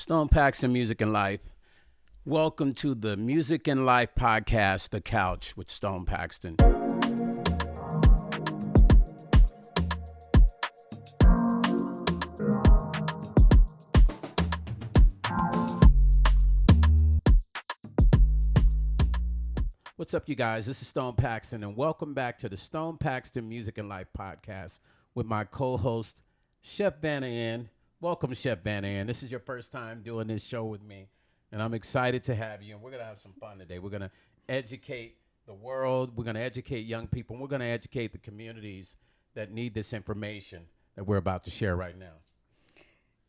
Stone Paxton Music and Life. Welcome to the Music and Life podcast, The Couch with Stone Paxton. What's up, you guys? This is Stone Paxton, and welcome back to the Stone Paxton Music and Life podcast with my co-host, Chef Vanna. Welcome, Chef Vanna. This is your first time doing this show with me, and I'm excited to have you, and we're going to have some fun today. We're going to educate the world. We're going to educate young people, and we're going to educate the communities that need this information that we're about to share right now.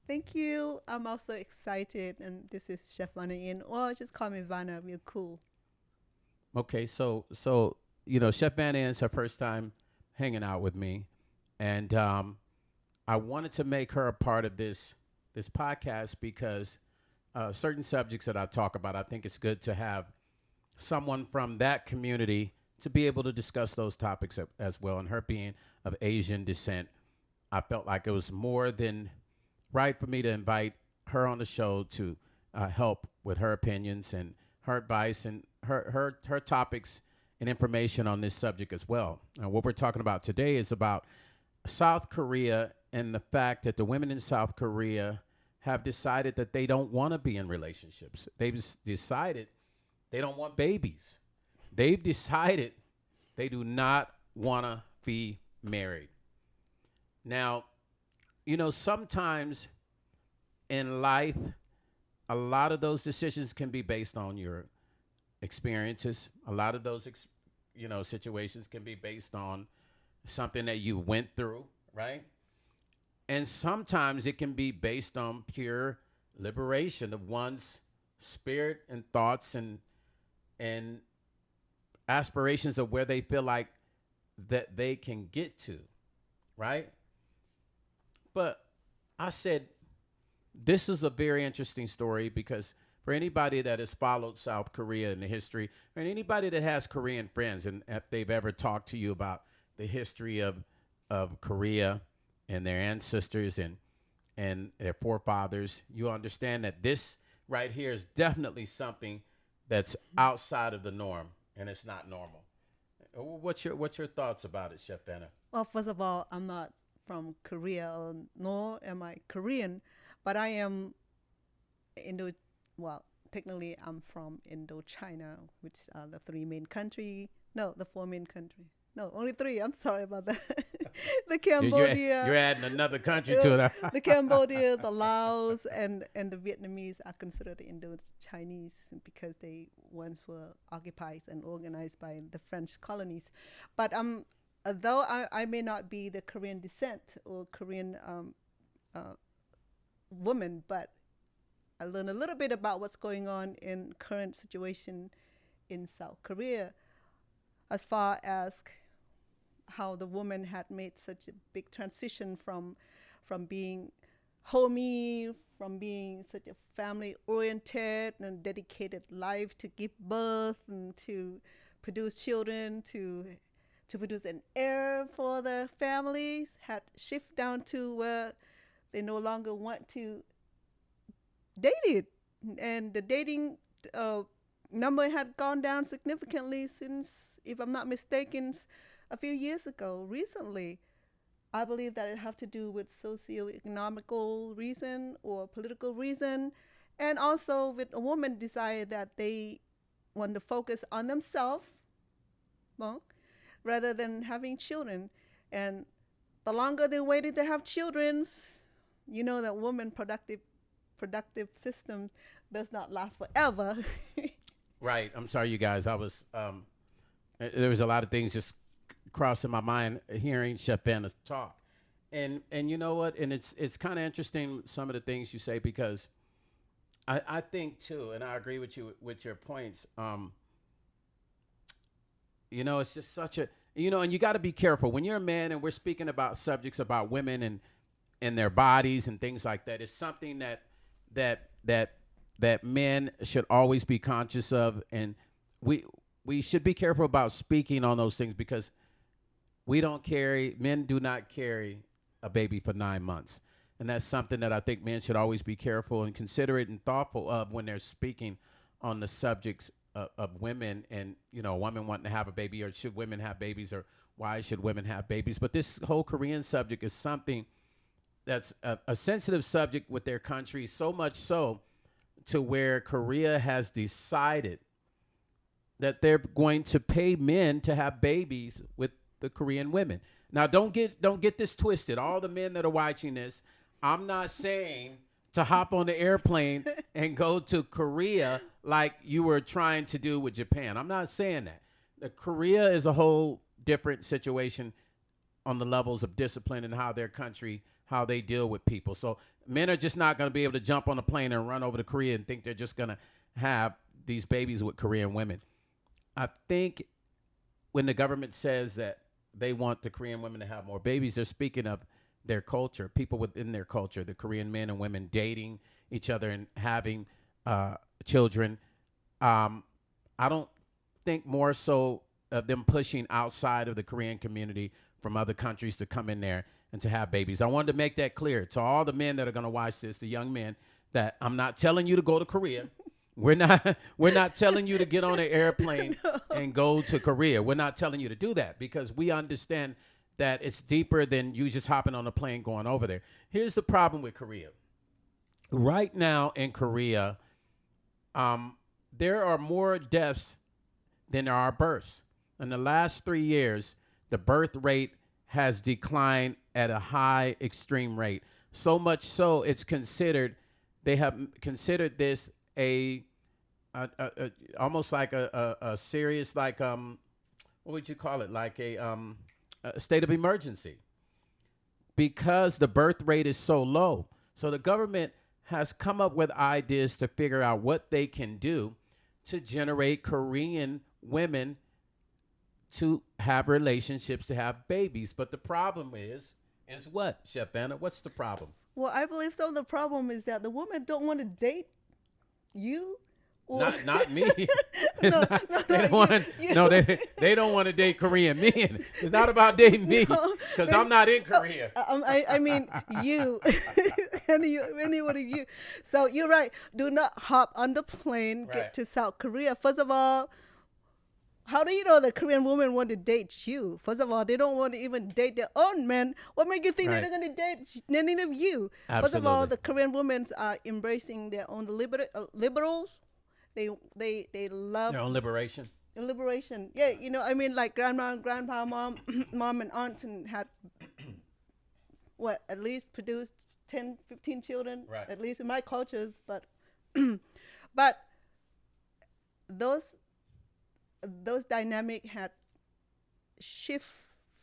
Thank you. I'm also excited, and this is Chef Vanna or just call me Vanna. We're cool. Okay, so Chef Vanna is her first time hanging out with me, and I wanted to make her a part of this podcast because certain subjects that I talk about, I think it's good to have someone from that community to be able to discuss those topics as well. And her being of Asian descent, I felt like it was more than right for me to invite her on the show to help with her opinions and her advice and her topics and information on this subject as well. And what we're talking about today is about South Korea and the fact that the women in South Korea have decided that they don't want to be in relationships. They've decided they don't want babies. They've decided they do not want to be married. Now, sometimes in life, a lot of those decisions can be based on your experiences. A lot of those, situations can be based on something that you went through, right? And sometimes it can be based on pure liberation of one's spirit and thoughts and aspirations of where they feel like that they can get to, right? But I said, this is a very interesting story because for anybody that has followed South Korea in the history, and anybody that has Korean friends, and if they've ever talked to you about the history of Korea and their ancestors and their forefathers, you understand that this right here is definitely something that's outside of the norm, and it's not normal. What's your thoughts about it, Chef Benna? Well, first of all, I'm not from Korea, nor am I Korean, but I am Indo. Well, technically, I'm from Indochina, which are the three main country. No, the four main country. No, only three. I'm sorry about that. The Cambodia. You're adding another country to it. The Cambodia, the Laos, and the Vietnamese are considered Indo-Chinese because they once were occupied and organized by the French colonies. But though I may not be the Korean descent or Korean woman, but I learned a little bit about what's going on in current situation in South Korea, as far as how the woman had made such a big transition from being homey, from being such a family oriented and dedicated life to give birth and to produce children, to produce an heir for the families, had shift down to where they no longer want to date it, and the dating number had gone down significantly since, if I'm not mistaken, a few years ago. Recently, I believe that it have to do with socio-economical reason or political reason, and also with a woman desire that they want to focus on themselves, well, rather than having children. And the longer they waited to have children, that woman productive system does not last forever. Right. I'm sorry, you guys. I was there was a lot of things just crossing my mind hearing Chef Vanna talk, and you know what? And it's kind of interesting some of the things you say because I think too, and I agree with you with your points. It's just such a and you got to be careful when you're a man and we're speaking about subjects about women and their bodies and things like that. It's something that men should always be conscious of, and we should be careful about speaking on those things because men do not carry a baby for 9 months. And that's something that I think men should always be careful and considerate and thoughtful of when they're speaking on the subjects of women and, women wanting to have a baby, or should women have babies, or why should women have babies. But this whole Korean subject is something that's a sensitive subject with their country, so much so to where Korea has decided that they're going to pay men to have babies with the Korean women. Now, don't get this twisted. All the men that are watching this, I'm not saying to hop on the airplane and go to Korea like you were trying to do with Japan. I'm not saying that. Korea is a whole different situation on the levels of discipline and how their country, how they deal with people. So men are just not going to be able to jump on a plane and run over to Korea and think they're just going to have these babies with Korean women. I think when the government says that they want the Korean women to have more babies, they're speaking of their culture, people within their culture, the Korean men and women dating each other and having children. I don't think more so of them pushing outside of the Korean community from other countries to come in there and to have babies. I wanted to make that clear to all the men that are going to watch this, the young men, that I'm not telling you to go to Korea. We're not telling you to get on an airplane and go to Korea. We're not telling you to do that, because we understand that it's deeper than you just hopping on a plane going over there. Here's the problem with Korea. Right now in Korea, there are more deaths than there are births. In the last 3 years, the birth rate has declined at a high extreme rate. So much so it's considered, they have considered this almost like a serious, like what would you call it, like a state of emergency, because the birth rate is so low. So the government has come up with ideas to figure out what they can do to generate Korean women to have relationships, to have babies. But the problem is what, Chef Anna? What's the problem? Well, I believe some of the problem is that the women don't want to date you. Or Not me. It's No, not, no, they don't no, want you- no, they don't want to date Korean men. It's not about dating me, because I'm not in Korea. I mean you, anyone of you. So you're right. Do not hop on the plane, Right. get to South Korea. First of all, how do you know the Korean women want to date you? First of all, they don't want to even date their own men. What makes you think Right. they're going to date any of you? First of all, Absolutely. the Korean women are embracing their own liberals. They love Their own liberation. liberation. Yeah, I mean, like grandma and grandpa, mom, mom and aunt, and had at least produced 10, 15 children, Right. at least in my cultures. But but those dynamic had shift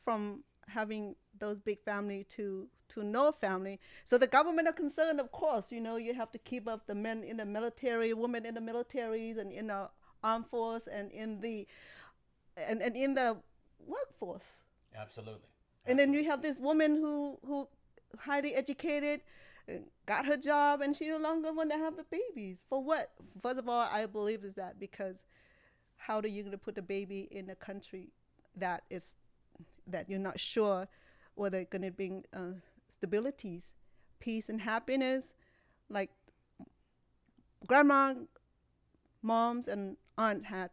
from having those big family to no family. So the government are concerned, of course. You have to keep up the men in the military, women in the militaries, and in the armed force, and in the in the workforce. Absolutely. And then you have this woman who highly educated, got her job, and she no longer want to have the babies. For what? First of all, I believe is that because how are you going to put a baby in a country that you're not sure whether it's going to bring stabilities, peace, and happiness? Like grandma, moms, and aunts had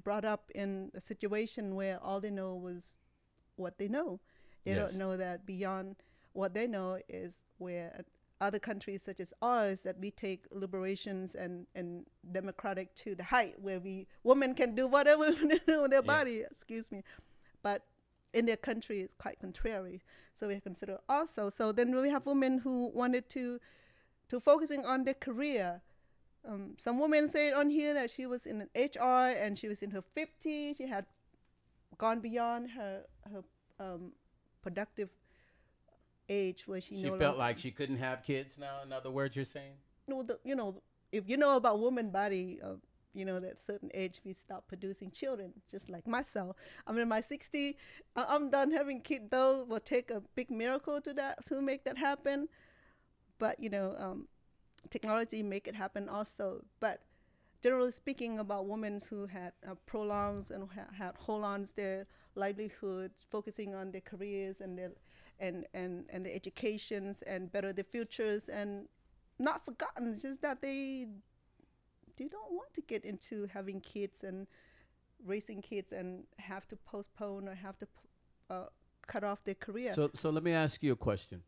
brought up in a situation where all they know was what they know. They Yes. don't know that beyond what they know is where other countries such as ours, that we take liberations and democratic to the height where women can do whatever they do with their body, excuse me. But in their country it's quite contrary. So we consider also. So then we have women who wanted to focusing on their career. Some women say on here that she was in an HR and she was in her 50s. She had gone beyond her productive age where she She no felt longer, like she couldn't have kids now, in other words, you're saying? if you know about woman body, that certain age we stop producing children, just like myself. I'm in my 60s. I'm done having kids, though. Will take a big miracle to make that happen. But technology make it happen also. But generally speaking, about women who had prolongs and had hold on their livelihoods, focusing on their careers and and the educations and better the futures, and not forgotten, just that they don't want to get into having kids and raising kids and have to postpone or have to uh, cut off their career. So let me ask you a question.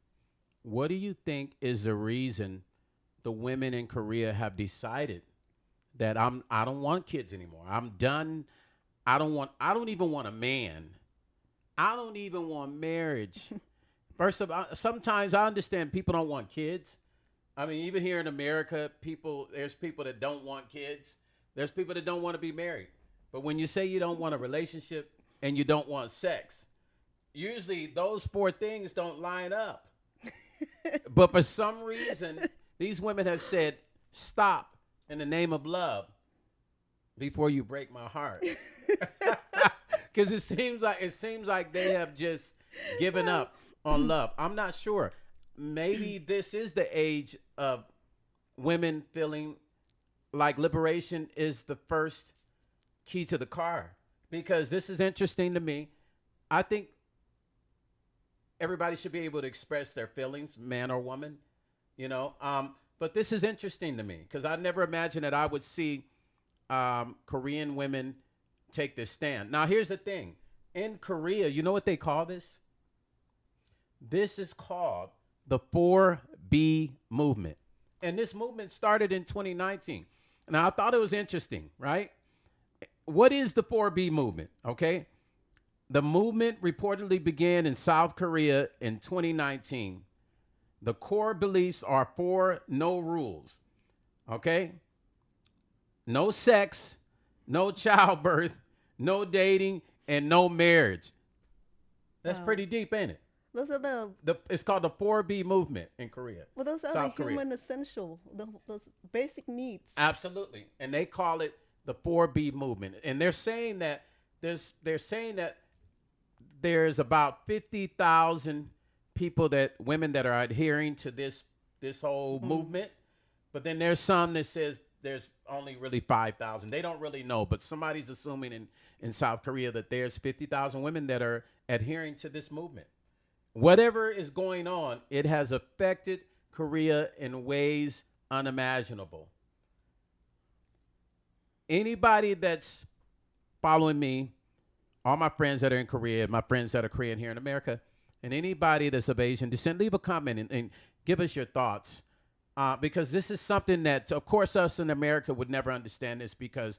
What do you think is the reason the women in Korea have decided that I don't want kids anymore? I'm done. I don't even want a man. I don't even want marriage. First of all, sometimes I understand people don't want kids. I mean, even here in America, there's people that don't want kids. There's people that don't want to be married. But when you say you don't want a relationship and you don't want sex, usually those four things don't line up. But for some reason, these women have said, stop in the name of love before you break my heart. Because it seems like they have just given up on love. I'm not sure. Maybe this is the age of women feeling like liberation is the first key to the car. Because this is interesting to me. I think everybody should be able to express their feelings, man or woman, you know. But this is interesting to me because I never imagined that I would see Korean women take this stand. Now, here's the thing. In Korea, you know what they call this? This is called the 4B movement. And this movement started in 2019. Now, I thought it was interesting, right? What is the 4B movement, okay? The movement reportedly began in South Korea in 2019. The core beliefs are 4 no rules, okay? No sex, no childbirth, no dating, and no marriage. That's pretty deep, ain't it? Those are It's called the 4B movement in Korea. well, those are South the Korea. human essential, those basic needs. Absolutely. And they call it the 4B movement. And they're saying that there's about 50,000 women that are adhering to this whole movement. But then there's some that says there's only really 5,000. They don't really know, but somebody's assuming in South Korea that there's 50,000 women that are adhering to this movement. Whatever is going on, it has affected Korea in ways unimaginable. Anybody that's following me, all my friends that are in Korea, my friends that are Korean here in America, and anybody that's of Asian descent, leave a comment and give us your thoughts. Because this is something that, of course, us in America would never understand this because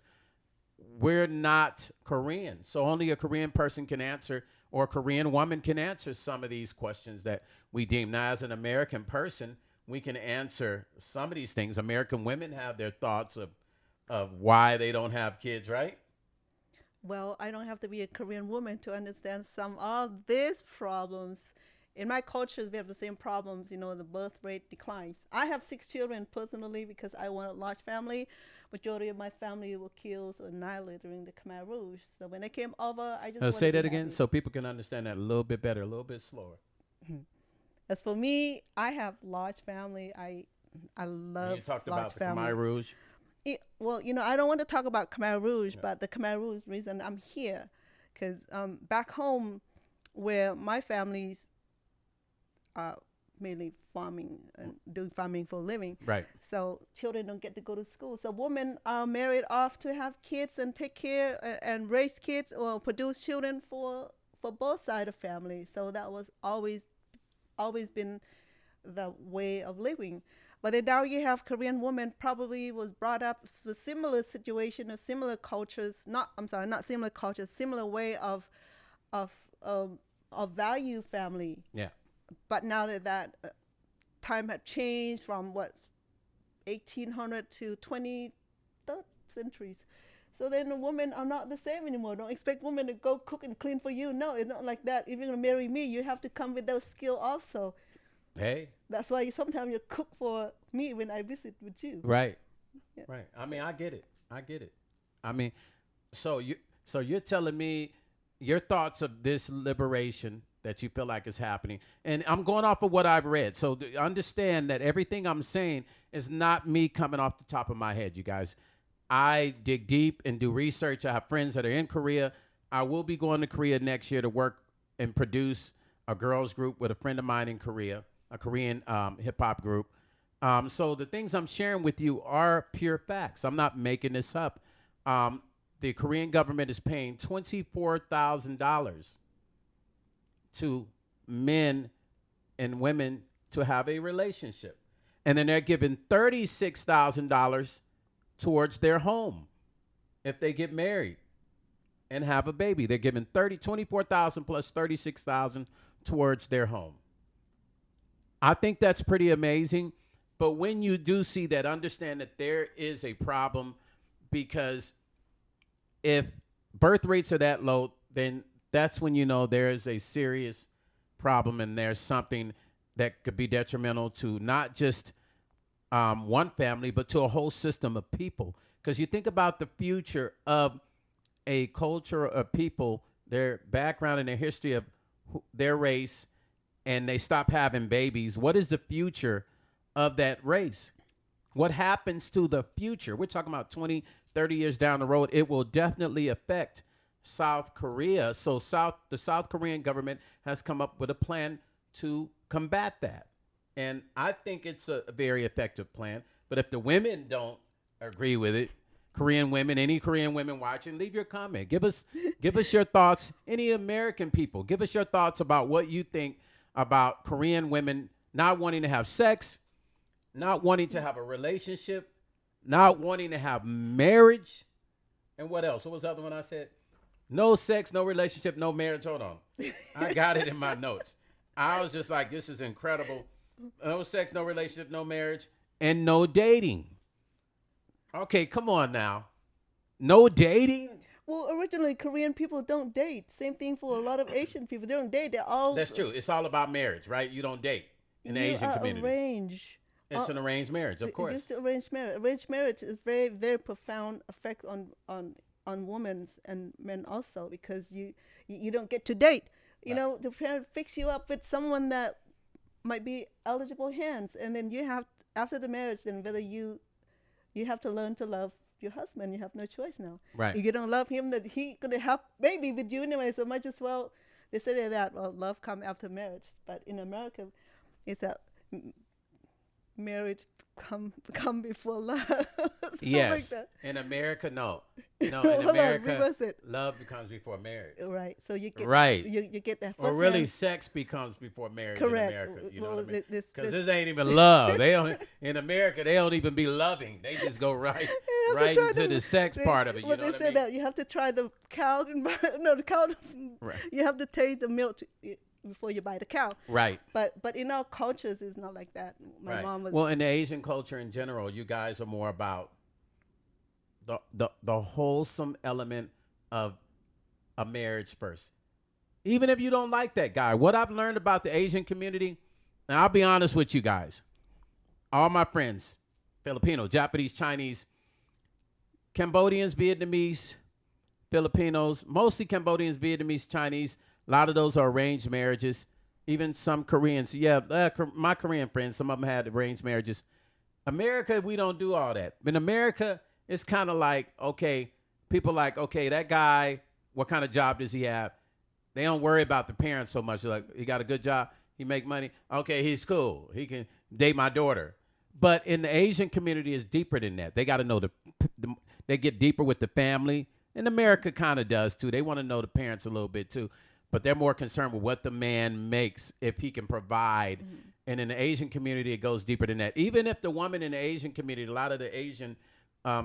we're not Korean. So only a Korean person can answer, or a Korean woman can answer some of these questions that we deem. Now, as an American person, we can answer some of these things. American women have their thoughts of why they don't have kids, right? Well, I don't have to be a Korean woman to understand some of these problems. In my cultures, we have the same problems, the birth rate declines. I have 6 children personally because I want a large family. Majority of my family were killed or annihilated during the Khmer Rouge. So when they came over, I just wanted Say to that be again happy. so people can understand that a little bit better, a little bit slower. As for me, I have large family. I love You talked large about the family. Khmer Rouge. Well, I don't want to talk about Khmer Rouge, but the Khmer Rouge reason I'm here, because back home, where my family's mainly farming and doing farming for a living, Right. so children don't get to go to school. So women are married off to have kids and take care and raise kids or produce children for both sides of family. So that was always been the way of living. But then now you have Korean women probably was brought up with similar situation or similar cultures. Not similar cultures, similar way of value family. Yeah. But now that time had changed from 1800 to 23rd centuries. So then the women are not the same anymore. Don't expect women to go cook and clean for you. No, it's not like that. If you're going to marry me, you have to come with those skills also. Hey. That's why sometimes you cook for me when I visit with you. Right. Yeah. Right. I mean, I get it. I mean, so you're telling me your thoughts of this liberation that you feel like is happening. And I'm going off of what I've read. So understand that everything I'm saying is not me coming off the top of my head, you guys. I dig deep and do research. I have friends that are in Korea. I will be going to Korea next year to work and produce a girls group with a friend of mine in Korea, a Korean hip hop group. So the things I'm sharing with you are pure facts. I'm not making this up. The Korean government is paying $24,000 to men and women to have a relationship. And then they're giving $36,000 towards their home if they get married and have a baby. They're giving 24,000 plus 36,000 towards their home. I think that's pretty amazing. But when you do see that, understand that there is a problem, because if birth rates are that low, then that's when you know there is a serious problem, and there's something that could be detrimental to not just one family, but to a whole system of people. Because you think about the future of a culture of people, their background and their history of their race, and they stop having babies. What is the future of that race? What happens to the future? We're talking about 20, 30 years down the road. It will definitely affect South Korea. So the South Korean government has come up with a plan to combat that. And I think it's a very effective plan. But if the women don't agree with it, Korean women, any Korean women watching, leave your comment. Give us your thoughts. Any American people, give us your thoughts about what you think about Korean women not wanting to have sex, not wanting to have a relationship, not wanting to have marriage. And what else? What was the other one I said? No sex, no relationship, no marriage. Hold on. I got it in my notes. I was just like, this is incredible. No sex, no relationship, no marriage, and no dating. Okay, come on now. No dating? Well, originally Korean people don't date. Same thing for a lot of Asian people. They don't date. They're all That's true. It's all about marriage, right? You don't date in the Asian community. Arrange. It's an arranged marriage, of course. It's arranged marriage. Arranged marriage is very, very profound effect on women and men also, because you don't get to date. You know, the parent fix you up with someone that might be eligible hands, and then you have, after the marriage, then whether you have to learn to love your husband. You have no choice now. Right. If you don't love him, that he gonna have baby with you anyway. So might as well. They say that, well, love come after marriage, but in America, it's that marriage come before love. Yes. Like that. In America, no. No, Hold in on, America, reverse it. love becomes before marriage. Right. So you get Right. You get that. Or first really, hand. sex becomes before marriage Correct. in America. You know Well, what I mean? this- Because this- this ain't even love. They don't. In America, they don't even be loving. They just go right into the sex part of it. You know they what I say mean? that you have to try the cow. No, the cow. Right. You have to taste the milk before you buy the cow. Right. But in our cultures, it's not like that. My Right. mom was. Well, in the Asian culture in general, you guys are more about the wholesome element of a marriage first. Even if you don't like that guy, what I've learned about the Asian community, and I'll be honest with you guys, all my friends, Filipino, Japanese, Chinese, Cambodians, Vietnamese, Filipinos, mostly Cambodians, Vietnamese, Chinese, a lot of those are arranged marriages. Even some Koreans, my Korean friends, some of them had arranged marriages. America, we don't do all that. In America, it's kind of like, okay, people like, okay, that guy, what kind of job does he have? They don't worry about the parents so much. They're like, he got a good job, he make money. Okay, he's cool. He can date my daughter. But in the Asian community, it's deeper than that. They got to know they get deeper with the family. And America kind of does too. They want to know the parents a little bit too. But they're more concerned with what the man makes, if he can provide. Mm-hmm. And in the Asian community, it goes deeper than that. Even if the woman in the Asian community, a lot of the Asian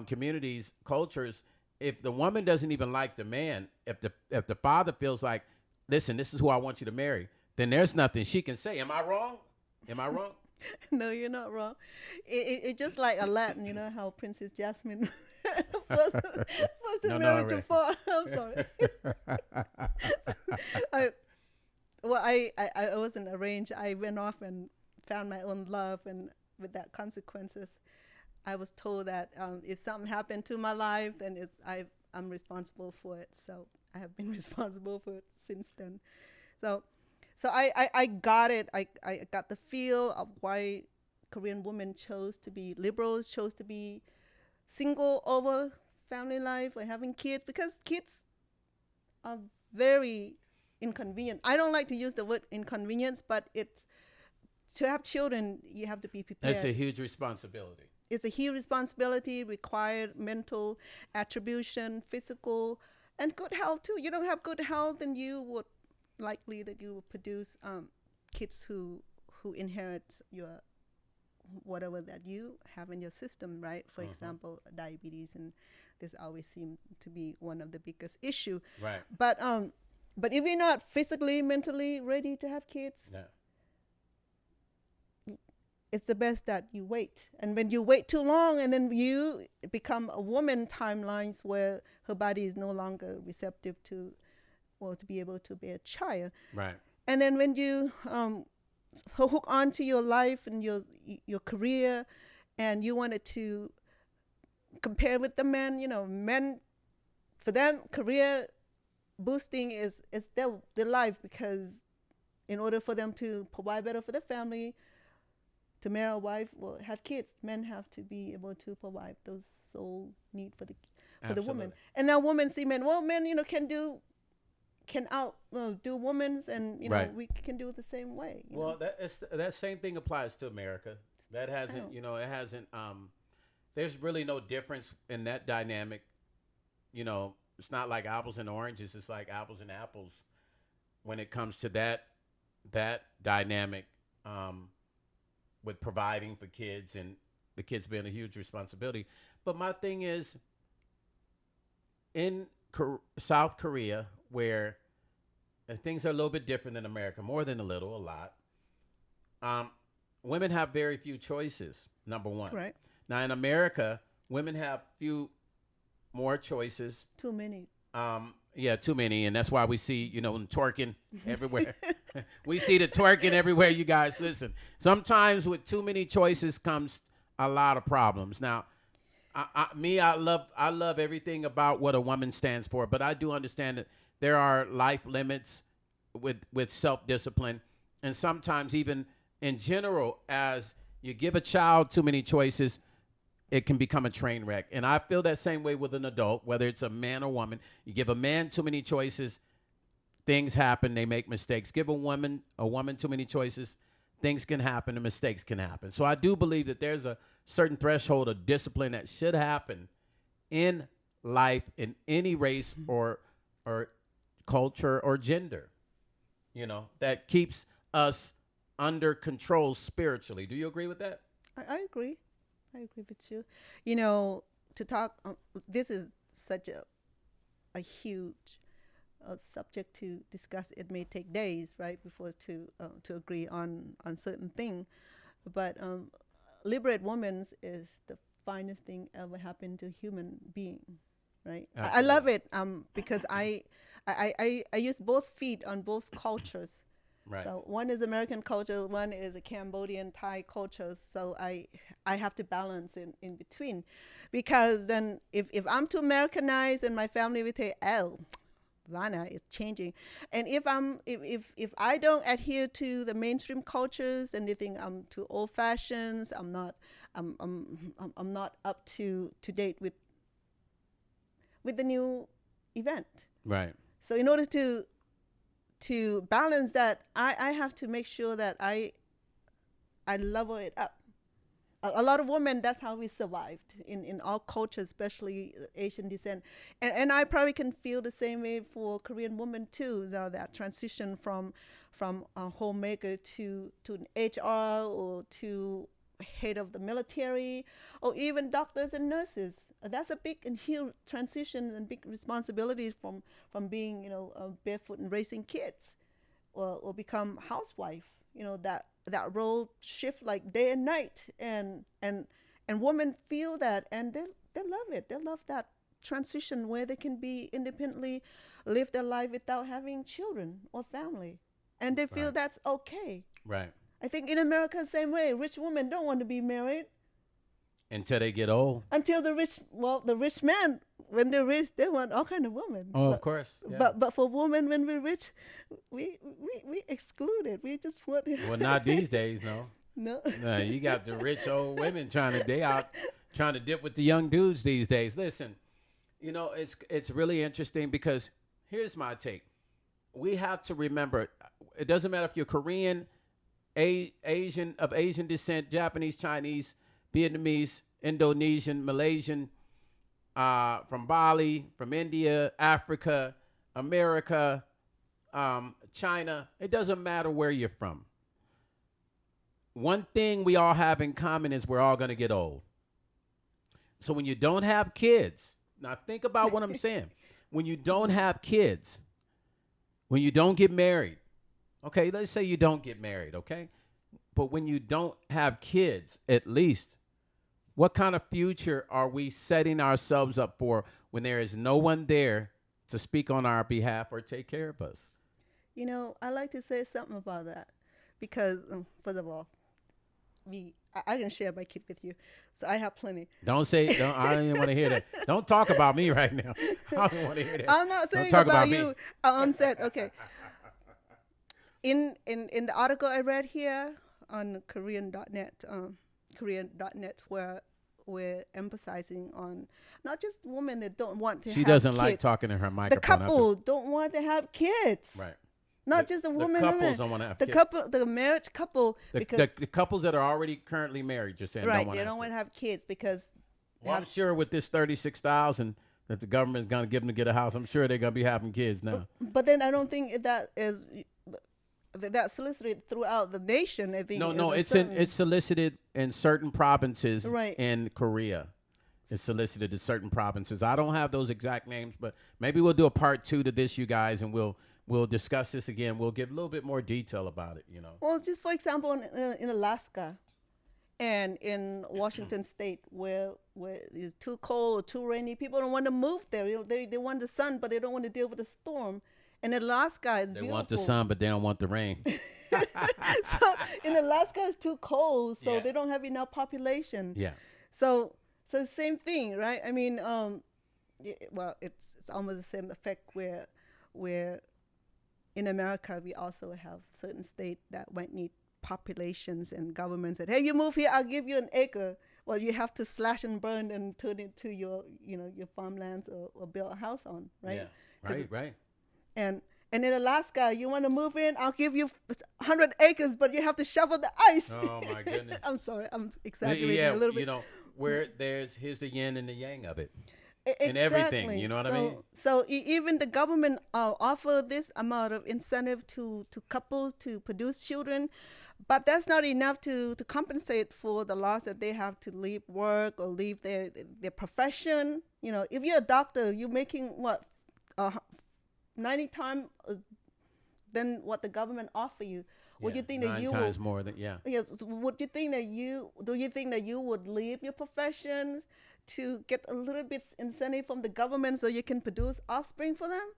communities, cultures, if the woman doesn't even like the man, if the father feels like, listen, this is who I want you to marry, then there's nothing she can say. Am I wrong? Am I wrong? No, you're not wrong. It just like Aladdin, you know how Princess Jasmine first No, married right. to Fall. I'm sorry. I wasn't arranged. I went off and found my own love, and with that consequences, I was told that if something happened to my life, then I'm responsible for it. So I have been responsible for it since then. So I got it. I got the feel of why Korean women chose to be liberals, chose to be single over family life or having kids, because kids are very inconvenient. I don't like to use the word inconvenience, but it's to have children, you have to be prepared. That's a huge responsibility. It's a huge responsibility, required mental attribution, physical, and good health too. You don't have good health, and you would likely that you will produce kids who inherit your whatever that you have in your system, right? For example, diabetes, and this always seems to be one of the biggest issue. Right. But if you're not physically, mentally ready to have kids, it's the best that you wait. And when you wait too long, and then you become a woman timelines where her body is no longer receptive to be able to bear a child. Right. And then when you so hook onto your life and your career, and you wanted to compare with the men, men, for them, career boosting is their life, because in order for them to provide better for their family, to marry a wife or have kids, men have to be able to provide those sole need for the woman. And now women see men, men, can do women's, and we can do it the same way. Well, that same thing applies to America. That hasn't, it hasn't. There's really no difference in that dynamic. It's not like apples and oranges. It's like apples and apples when it comes to that dynamic with providing for kids, and the kids being a huge responsibility. But my thing is, in South Korea, where things are a little bit different than America, more than a little, a lot. Women have very few choices, number one. Right. Now, in America, women have few more choices. Too many. Yeah, too many. And that's why we see, twerking everywhere. We see the twerking everywhere, you guys. Listen, sometimes with too many choices comes a lot of problems. Now, I love everything about what a woman stands for, but I do understand that there are life limits with self-discipline, and sometimes even in general, as you give a child too many choices, it can become a train wreck. And I feel that same way with an adult, whether it's a man or woman. You give a man too many choices, things happen, they make mistakes. Give a woman too many choices, things can happen and mistakes can happen. So I do believe that there's a certain threshold of discipline that should happen in life, in any race or culture or gender, that keeps us under control spiritually. Do you agree with that? I agree. I agree with you. To talk, this is such a huge subject to discuss. It may take days, right, before to agree on certain thing. But liberate women is the finest thing ever happened to a human being, right? I love it because I use both feet on both cultures. Right. So one is American culture, one is a Cambodian Thai culture. So I have to balance in between, because then if I'm too Americanized, and my family will say, "Oh, Lana is changing," and if I don't adhere to the mainstream cultures, and they think I'm too old fashioned, I'm not up to date with the new event. Right. So in order to balance that, I have to make sure that I level it up. A lot of women, that's how we survived in all cultures, especially Asian descent. And I probably can feel the same way for Korean women too, that transition from a homemaker to an HR or to head of the military, or even doctors and nurses. That's a big and huge transition and big responsibilities from being, barefoot and raising kids, or become housewife. That role shift like day and night, and women feel that, and they love it. They love that transition where they can be independently live their life without having children or family, and they feel that's okay. Right. I think in America, same way. Rich women don't want to be married until they get old. Until the rich man, when they're rich, they want all kind of women. Oh, of course. Yeah. But for women, when we're rich, we exclude it. We just want. Well, not these days, no. No. You got the rich old women trying to dip with the young dudes these days. Listen, it's really interesting, because here's my take. we have to remember, it doesn't matter if you're Korean, Asian, of Asian descent, Japanese, Chinese, Vietnamese, Indonesian, Malaysian, from Bali, from India, Africa, America, China. It doesn't matter where you're from. One thing we all have in common is we're all going to get old. So when you don't have kids, now think about what I'm saying. When you don't have kids, when you don't get married, okay, let's say you don't get married, okay? But when you don't have kids, at least, what kind of future are we setting ourselves up for when there is no one there to speak on our behalf or take care of us? You know, I like to say something about that because, first of all, I can share my kid with you, so I have plenty. Don't say, don't, I don't even want to hear that. Don't talk about me right now. I don't want to hear that. I'm not saying don't talk about me. you. I'm said okay. In the article I read here on Korean.net, Korean.net, where we're emphasizing on not just women that don't want to have kids. She doesn't like talking to her The microphone. couple don't want to have kids. Right. Not just the woman. The couples don't want to have the kids. couple, the marriage couple. The couples that are already currently married, you're saying, right, don't want they don't want to have kids because. Well, I'm sure with this 36,000 that the government's going to give them to get a house, I'm sure they're going to be having kids now. But then I don't think that is that's solicited throughout the nation. I think No, it's solicited in certain provinces right. in Korea. It's solicited in certain provinces. I don't have those exact names, but maybe we'll do a part 2 to this, you guys, and we'll discuss this again. We'll give a little bit more detail about it, you know. Well, just for example, in Alaska and in Washington State, where it's too cold or too rainy, people don't want to move there. You know, they want the sun, but they don't want to deal with the storm. And Alaska is beautiful. They want the sun, but they don't want the rain. So in Alaska, it's too cold, so Yeah. they don't have enough population. Yeah. So the same thing, right? I mean, well, it's almost the same effect where in America we also have certain states that might need populations and governments that, hey, you move here, I'll give you an acre. Well, you have to slash and burn and turn it to your farmlands or build a house on, right? Yeah. Right. And in Alaska, you want to move in, I'll give you 100 acres, but you have to shovel the ice. Oh my goodness. I'm sorry, I'm exaggerating a little bit. You know, where here's the yin and the yang of it. Exactly. And everything, you know what I mean? So even the government offer this amount of incentive to couples to produce children, but that's not enough to compensate for the loss that they have to leave work or leave their profession. You know, if you're a doctor, you're making what 90 times than what the government offer you. Would you think that 9 times more than Yeah. So would you think that you would leave your professions to get a little bit incentive from the government so you can produce offspring for them?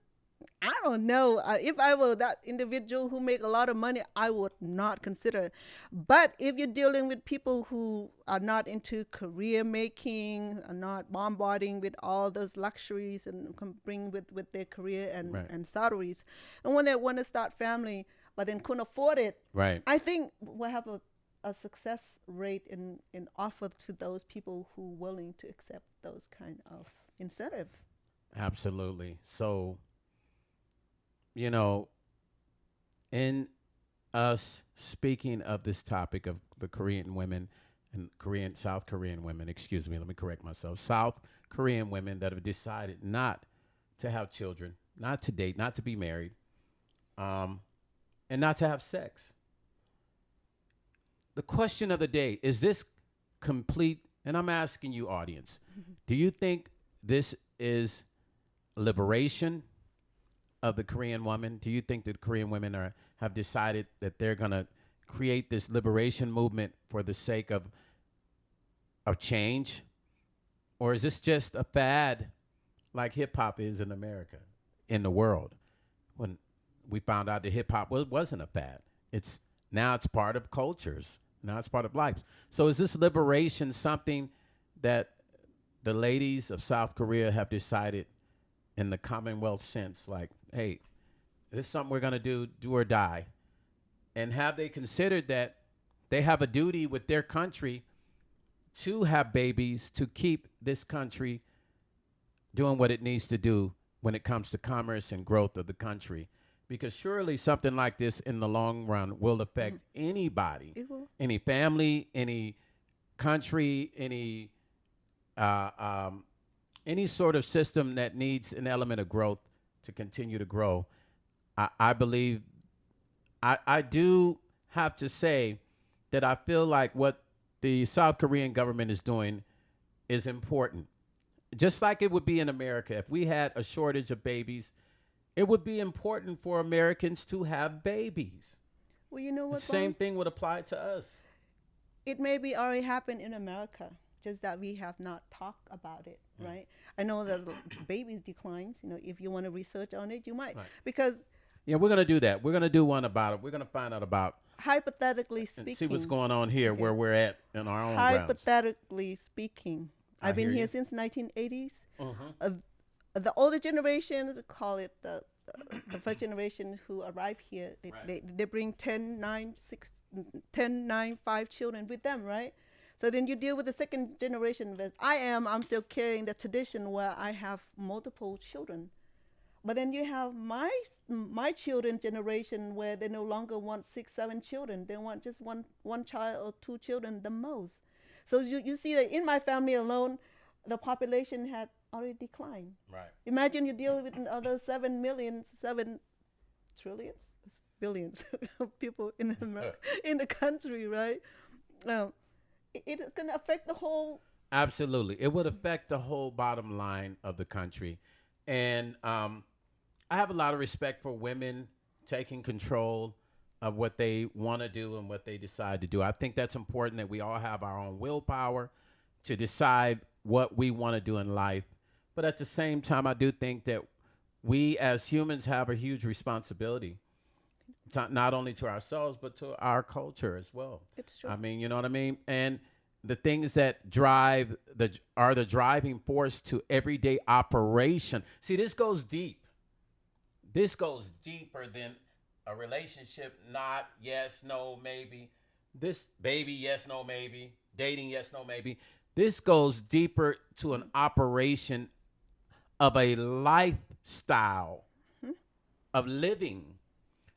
I don't know. If I were that individual who make a lot of money, I would not consider it. But if you're dealing with people who are not into career making, are not bombarding with all those luxuries and bring with their career and salaries, and when they want to start family but then couldn't afford it, right, I think we'll have a success rate in offer to those people who are willing to accept those kind of incentive. Absolutely. So, you know, in us speaking of this topic of the Korean women and South Korean women, excuse me, let me correct myself, South Korean women that have decided not to have children, not to date, not to be married, and not to have sex. The question of the day, is this complete? And I'm asking you, audience, do you think this is liberation of the Korean woman? Do you think that Korean women have decided that they're going to create this liberation movement for the sake of change? Or is this just a fad like hip hop is in America, in the world? When we found out that hip hop wasn't a fad. Now it's part of cultures. Now it's part of lives. So is this liberation something that the ladies of South Korea have decided in the Commonwealth sense, like, hey, this is something we're going to do or die? And have they considered that they have a duty with their country to have babies, to keep this country doing what it needs to do when it comes to commerce and growth of the country? because surely something like this in the long run will affect anybody, It will. any family, any country, uh, um, any sort of system that needs an element of growth to continue to grow. I believe I do have to say that I feel like what the South Korean government is doing is important. Just like it would be in America. If we had a shortage of babies, it would be important for Americans to have babies. Well, you know The what? same thing would apply to us. It maybe already happened in America, just that we have not talked about it, right? I know that babies declines. You know, if you want to research on it, you might, Right. because Yeah, we're gonna do that. We're gonna do one about it. We're gonna find out about hypothetically and see speaking, what's going on here, Okay. where we're at in our own grounds. hypothetically speaking, I I've been hear here you. since 1980s. Mhm. The older generation, call it the first generation who arrived here, Right. they bring 10, 9, 6, 10, 9, 5 children with them, right? So then you deal with the second generation. With I'm still carrying the tradition where I have multiple children. But then you have my children generation where they no longer want 6, 7 children. They want just one child or 2 children the most. So you see that in my family alone, the population had already declined. Right. Imagine you deal with another 7 million, 7 trillion, billions of people in America, in the country, right? It's going to affect the whole. Absolutely. It would affect the whole bottom line of the country. And I have a lot of respect for women taking control of what they want to do and what they decide to do. I think that's important that we all have our own willpower to decide what we want to do in life. But at the same time, I do think that we as humans have a huge responsibility, not only to ourselves, but to our culture as well. It's true. I mean, you know what I mean? And the things that drive are the driving force to everyday operation. See, this goes deep. This goes deeper than a relationship, not yes, no, maybe. This baby, yes, no, maybe. Dating, yes, no, maybe. This goes deeper to an operation of a lifestyle of living.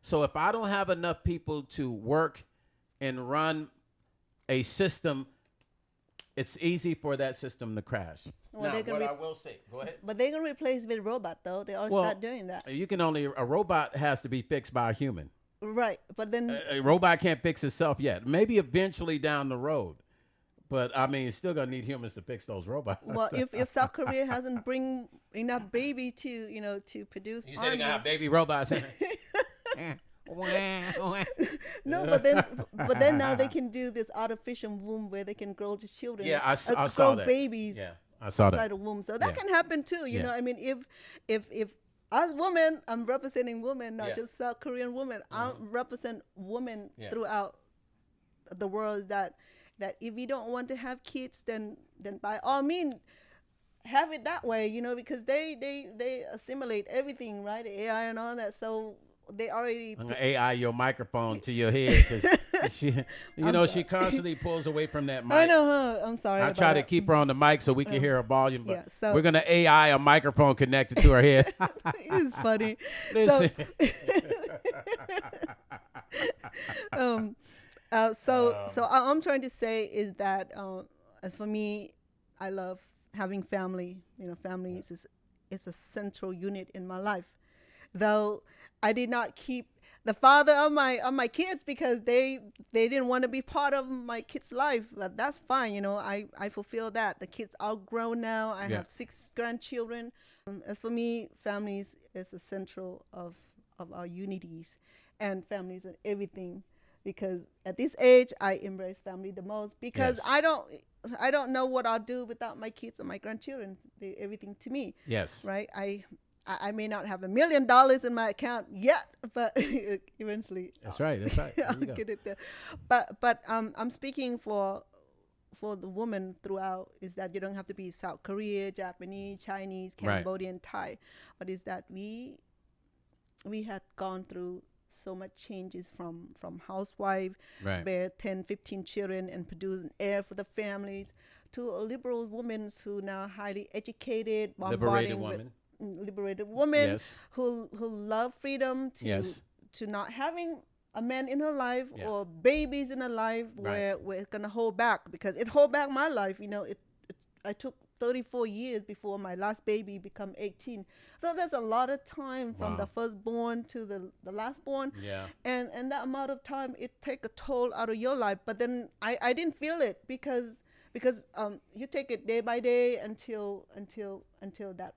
So if I don't have enough people to work and run a system, it's easy for that system to crash. Well, Now, what I will say, go ahead. But they're going to replace with robot, though. They all start doing that. A robot has to be fixed by a human. Right. But then. A robot can't fix itself yet. Maybe eventually down the road. But, I mean, it's still going to need humans to fix those robots. Well, if South Korea hasn't bring enough baby to produce. You said you're going to have baby robots in it? No, but then now they can do this artificial womb where they can grow the children. Yeah, I saw grow that. babies. Yeah, I saw inside that. the womb, so that Yeah. can happen too. You Yeah. know, I mean, if as women, I'm representing women, not Yeah. just South Korean women. I represent women Yeah. throughout the world. That if you don't want to have kids, then by all means. Have it that way, you know, because they assimilate everything, right? The AI and all that. So they already. I'm gonna AI your microphone to your head because she constantly pulls away from that mic. I know, huh? I'm sorry. I try to keep her on the mic so we can hear her volume, but yeah, so- we're gonna AI a microphone connected to her head. It's funny. Listen, So I'm trying to say is that as for me, I love having family. You know, family is a central unit in my life. Though I did not keep the father of my kids because they didn't want to be part of my kids' life. But that's fine. You know, I fulfill that. The kids are grown now. I have 6 grandchildren. As for me, families is the central of our unities, and families and everything. Because at this age, I embrace family the most because Yes. I don't know what I'll do without my kids and my grandchildren. They're everything to me. yes, Right? I may not have $1 million in my account yet, but eventually that's right. That's right. There I'll you go. get it there. But I'm speaking for the woman throughout is that you don't have to be South Korea, Japanese, Chinese, Right. Cambodian, Thai, but is that we had gone through so much changes from housewife, Right. bear 10, 15 children and produce an heir for the families, to a liberal women who now highly educated, Liberated bombarding woman. liberated woman Yes. who love freedom Yes. to not having a man in her life Yeah. or babies in her life Right. where it's gonna hold back, because it hold back my life. I took 34 years before my last baby become 18. So there's a lot of time from the Wow. firstborn to the last born. Yeah. And that amount of time, it take a toll out of your life. But then I didn't feel it because you take it day by day until that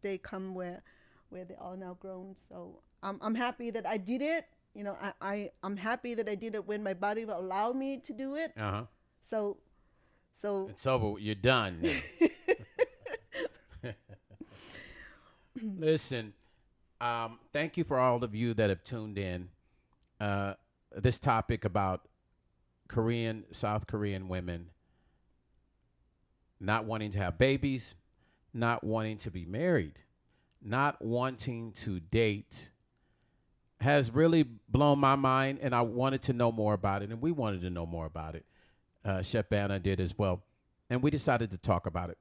day come where they are now grown. So I'm happy that I did it. I'm happy that I did it when my body will allow me to do it. Uh huh. So so It's over. You're done now. Listen, thank you for all of you that have tuned in. This topic about South Korean women not wanting to have babies, not wanting to be married, not wanting to date has really blown my mind, and I wanted to know more about it, and we wanted to know more about it. Chef Banna did as well, and we decided to talk about it.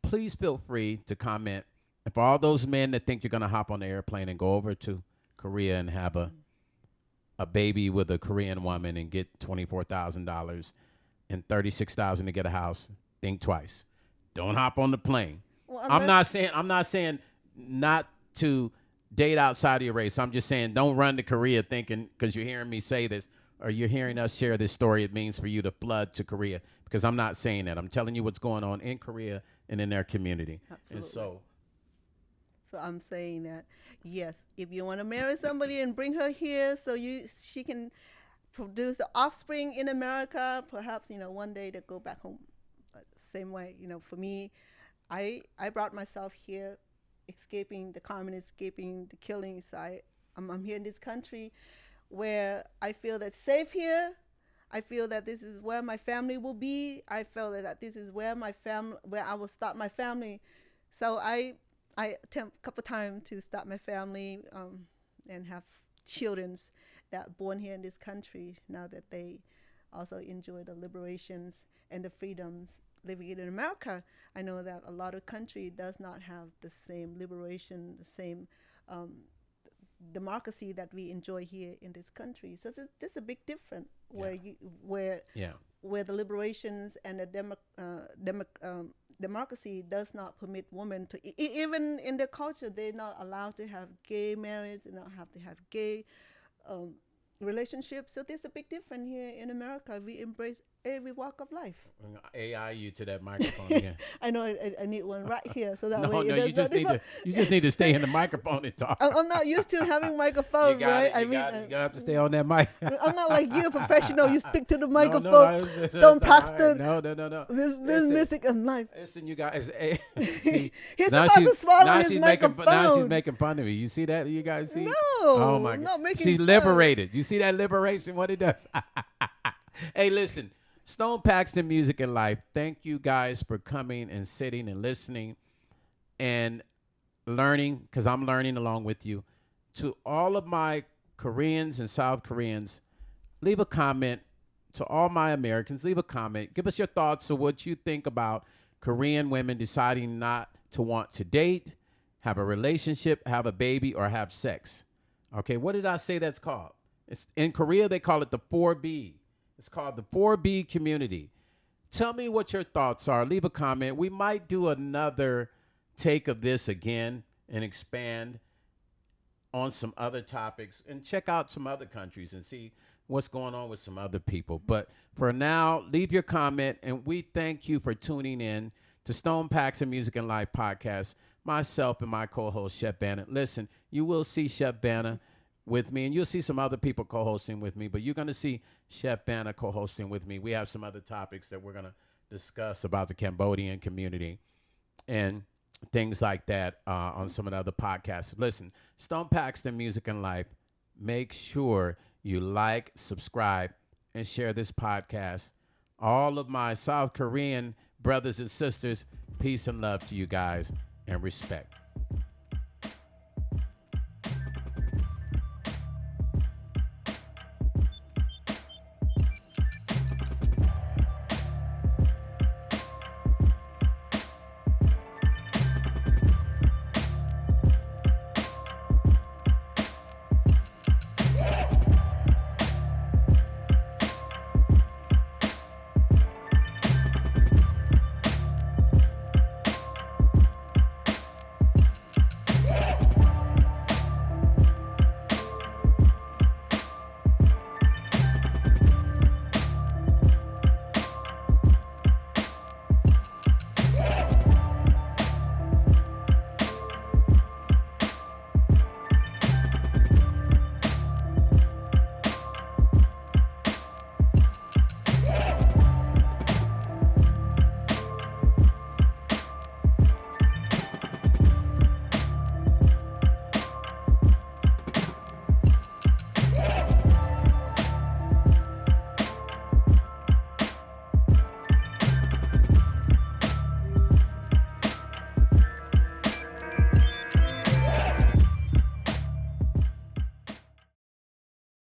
Please feel free to comment. And for all those men that think you're going to hop on the airplane and go over to Korea and have a baby with a Korean woman and get $24,000 and $36,000 to get a house, think twice. Don't hop on the plane. well, I'm not saying not to date outside of your race. I'm just saying don't run to Korea thinking, because you're hearing me say this or you're hearing us share this story, it means for you to flood to Korea, because I'm not saying that. I'm telling you what's going on in Korea and in their community. Absolutely. And so I'm saying that, yes, if you want to marry somebody and bring her here so she can produce the offspring in America, perhaps, one day they go back home. But same way, for me, I brought myself here, escaping the communists, escaping the killings. I'm here in this country where I feel that's safe here. I feel that this is where my family will be. I feel that this is where where I will start my family. So I attempt a couple times to start my family and have children that born here in this country, now that they also enjoy the liberations and the freedoms living in America. I know that a lot of country does not have the same liberation, the same democracy that we enjoy here in this country. So this is a big difference where yeah. where the liberations and the democracy does not permit women to even in their culture, they're not allowed to have gay marriage, they don't have to have gay relationships. So there's a big difference here in America. We embrace every walk of life. AI you to that microphone again. I know I need one right here, so that No, way. no, you just need to stay in the microphone and talk. I'm not used to having microphone, right? You gotta have to stay on that mic. I'm not like you, professional. You stick to the No, microphone. Stone Paxton. No. This mystic in life. Listen, you guys. See, He's about to swallow his microphone. Now she's making fun of me. You see that? You guys see? No. Oh my I'm God. not making She's fun. liberated. You see that liberation? What it does? Hey, listen. Stone Paxton Music and Life. Thank you guys for coming and sitting and listening and learning, because I'm learning along with you. To all of my Koreans and South Koreans, leave a comment. To all my Americans, leave a comment. Give us your thoughts of what you think about Korean women deciding not to want to date, have a relationship, have a baby, or have sex. Okay, what did I say that's called? It's in Korea, they call it the 4B. It's called the 4B community. Tell me what your thoughts are. Leave a comment. We might do another take of this again and expand on some other topics and check out some other countries and see what's going on with some other people. But for now, leave your comment, and we thank you for tuning in to Stone Paxton Music and Life podcast. Myself and my co-host, Chef Banna. Listen, you will see Chef Banna with me, and you'll see some other people co-hosting with me, but you're going to see Chef Banna co-hosting with me. We have some other topics that we're going to discuss about the Cambodian community and things like that on some of the other podcasts. Listen, Stone Paxton Music and Life, make sure you like, subscribe, and share this podcast. All of my South Korean brothers and sisters, peace and love to you guys, and respect.